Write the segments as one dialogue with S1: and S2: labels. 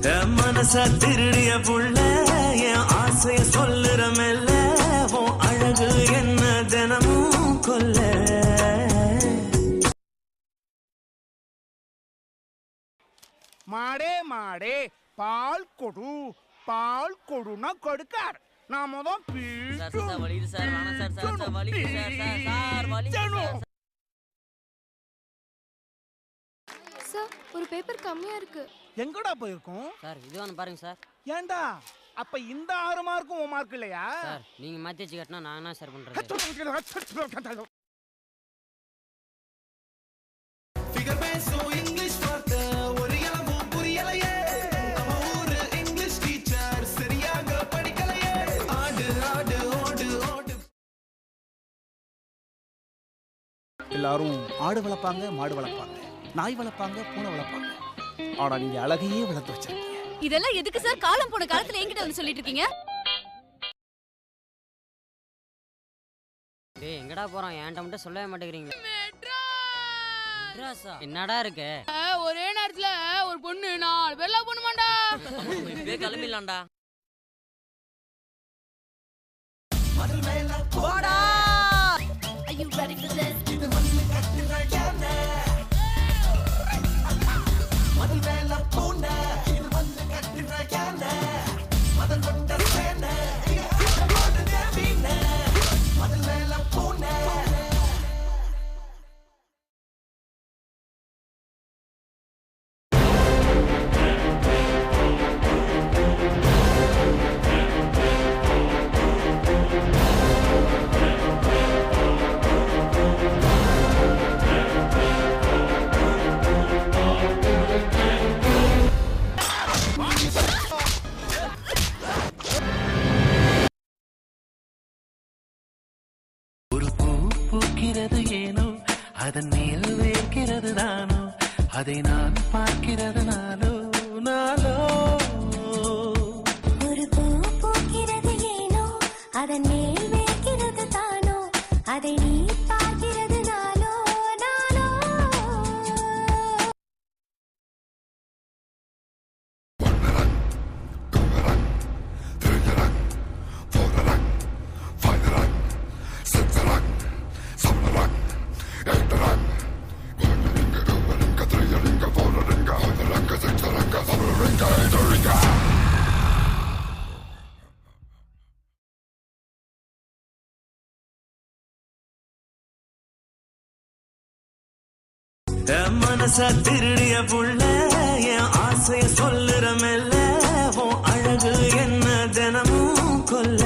S1: மனச திருடிய புள்ள என் ஆசைய சொல்லுற மெல்ல உன் அழகு என்ன தினமும் கொல்ல.
S2: மாடே மாடே பால் கொடு பால் கொடுனா கொடுக்கார். நாம தான்
S3: சார் ஒரு பேப்பர் கம்மியா இருக்கு.
S2: எங்கடா போயிருக்கோம்
S4: சார்? இது ஒன்று பாருங்க சார்.
S2: ஏண்டா அப்ப இந்த 6 மார்க்கும் உன் மார்க் இல்லையா
S4: சார்? நீங்க மாத்தி வச்சு கட்டினா நான் என்ன சார் பண்றது?
S2: எல்லாரும் ஆடு வளர்ப்பாங்க, மாடு வளர்ப்பாங்க, நாய் வளர்ப்பாங்க, பூனை வளர்ப்பாங்க. ஆனா நீங்க அழகையே வளர்த்து வச்சிருக்கீங்க.
S3: இதெல்லாம் எதுக்கு சார் காலம் போன காலத்துல என்கிட்ட வந்து சொல்லிட்டு இருக்கீங்க?
S4: டேய் எங்கடா போறோம்? என்கிட்ட மட்டும் சொல்லவே மாட்டேங்கிறீங்க. என்னடா இருக்கு?
S3: ஒரே நேரத்துல ஒரு பொண்ணு 4 பேர்லாம் பண்ணுமாண்டா.
S4: இப்பவே கிளம்பிடலாம்டா.
S3: போடா. Are you ready for this?
S1: ஏனோ அதன் மேல் வேர்க்கிறது தானோ அதை நான் பார்க்கிறது நாளோ நாளோ.
S5: ஒரு பூ பூக்கிறது ஏனோ அதன் மேல் வேர்க்கிறது தானோ அதை நீ பார்க்கிறது நாளோ நாளோ.
S1: மனச திருடிய புள்ள என் ஆசைய சொல்லுற மெல்ல உன் அழகு என்ன தினமும் கொல்ல.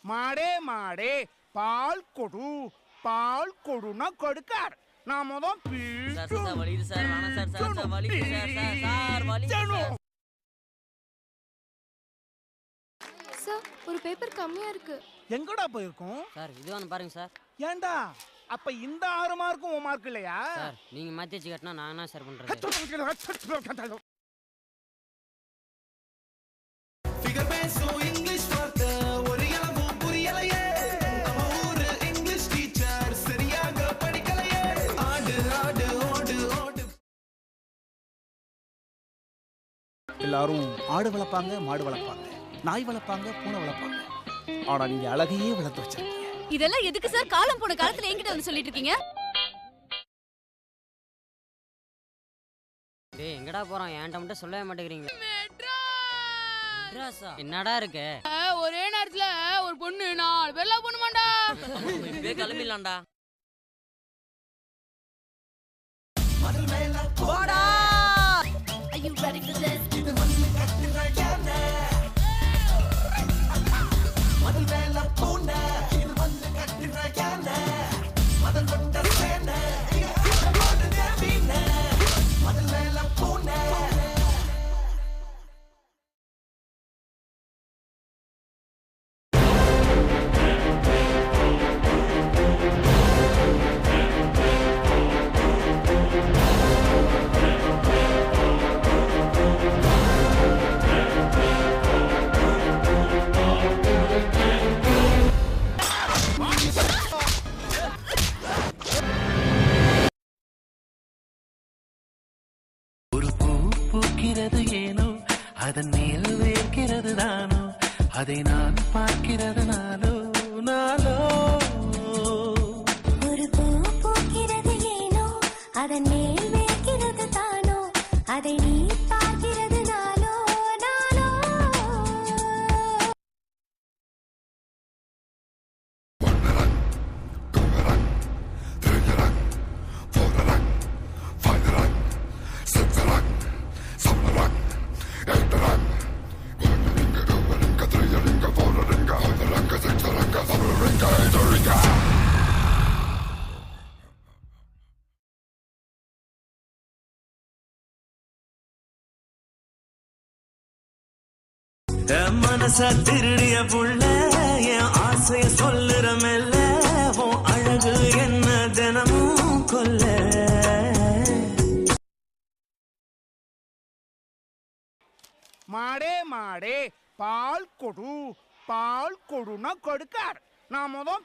S2: மாடே மாடே பால் கொடு பால் கொடுனா கொடுக்கார். நாம தான்
S3: சார் ஒரு பேப்பர் கம்மியா இருக்கு.
S2: எங்கடா போயிருக்கோம்
S4: சார்? இது ஒன்று பாருங்க சார்.
S2: ஏண்டா அப்ப இந்த 6 மார்க்கும் உன் மார்க் இல்லையா
S4: சார்? நீங்க மாத்தி வச்சு கட்டினா நான் என்ன சார் பண்றது?
S2: எல்லாரும் ஆடு வளர்ப்பாங்க, மாடு வளர்ப்பாங்க, நாய் வளர்ப்பாங்க, பூனை வளர்ப்பாங்க. ஆனா நீங்க அழகையே வளர்த்து வச்சிருக்கீங்க.
S3: இதெல்லாம் எதுக்கு சார் காலம் போன காலத்துல என்கிட்ட வந்து சொல்லிட்டு இருக்கீங்க?
S4: டேய் எங்கடா போறோம்? என்கிட்ட மட்டும் சொல்லவே மாட்டேங்கிறீங்க. என்னடா இருக்கு?
S3: ஒரே நேரத்துல ஒரு பொண்ணு 4 பேர்லாம் பண்ணுமாண்டா.
S4: இப்பவே கிளம்பிடலாம்டா.
S3: போடா. Are you ready for this?
S1: அதை நான் பார்க்கிறது நாளோ நாளோ.
S5: ஒரு பூ பூக்கிறது ஏனோ அதன் மேல் வேர்க்கிறது தானோ அதை நீ பார்க்கிறது நாளோ நாளோ.
S1: என் மனச திருடிய புள்ள என் ஆசைய சொல்லுற மெல்ல உன் அழகு என்ன தினமும் கொல்ல.
S2: மாடே மாடே பால் கொடு பால் கொடுனா கொடுக்கார் நாம தான்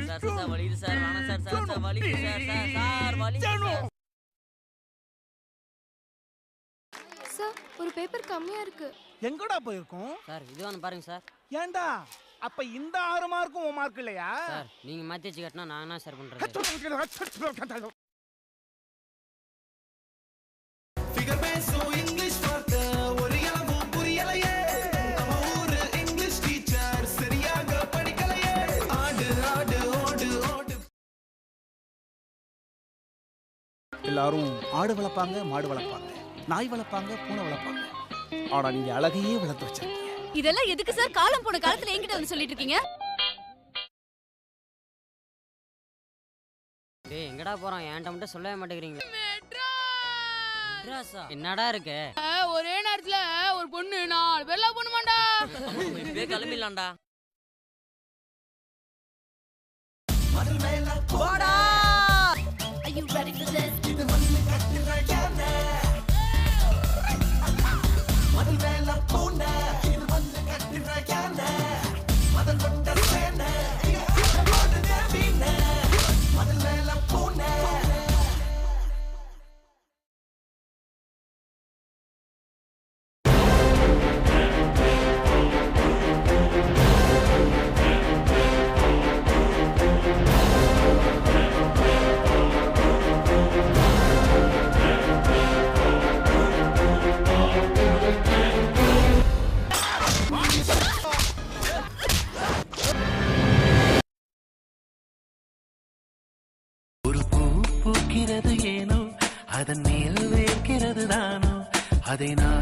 S4: சார் சார் வலிக்குது சார் வேணாம் சார் சார் சார் வலிக்குது சார் சார் சார் வலிக்குது சார்.
S3: சார் ஒரு பேப்பர் கம்மியா இருக்கு.
S2: எங்கடா போயிருக்கோம்
S4: சார் இது ஒன்று பாருங்க சார்.
S2: ஏன்டா அப்ப இந்த 6 மார்க்கும் உன் மார்க் இல்லையா?
S4: சார் நீங்க மாத்தி வச்சு கட்டினா நான் என்ன சார் பண்றது?
S1: ஃபிகர் பேசும் இங்கிலீஷ் வார்த்தை ஒரு இளவும் புரியலையே. நம்ம ஊரு இங்கிலீஷ் டீச்சர் சரியாக படிக்கலையே. ஆடு ஆடு ஓடு ஓடு.
S2: எல்லாரும் ஆடு வளர்ப்பாங்க, மாடு வளர்ப்பாங்க, நாய் வளர்ப்பாங்க, பூனை வளர்ப்பாங்க. ஆனா நீங்க அழகையே வளர்த்து வச்சிருக்கீங்க.
S6: இதெல்லாம் எதுக்கு சார் காலம் போன காலத்துல என்கிட்ட வந்து சொல்லிட்டு இருக்கீங்க?
S4: டேய் எங்கடா போறோம்? என்கிட்ட மட்டும் சொல்லவே மாட்டேங்கிறீங்க. மெட்ராஸா? என்னடா இருக்கு?
S6: ஒரே நேரத்துல ஒரு பொண்ணு 4 பேர் லவ் பண்ணுமாண்டா.
S4: இப்பவே கிளம்பிடலாம்டா.
S6: போடா. Are you ready for this?
S1: ஒரு பூ பூக்கிறது ஏனோ அதன் மேல் வேர்க்கிறது தானோ அதை நான்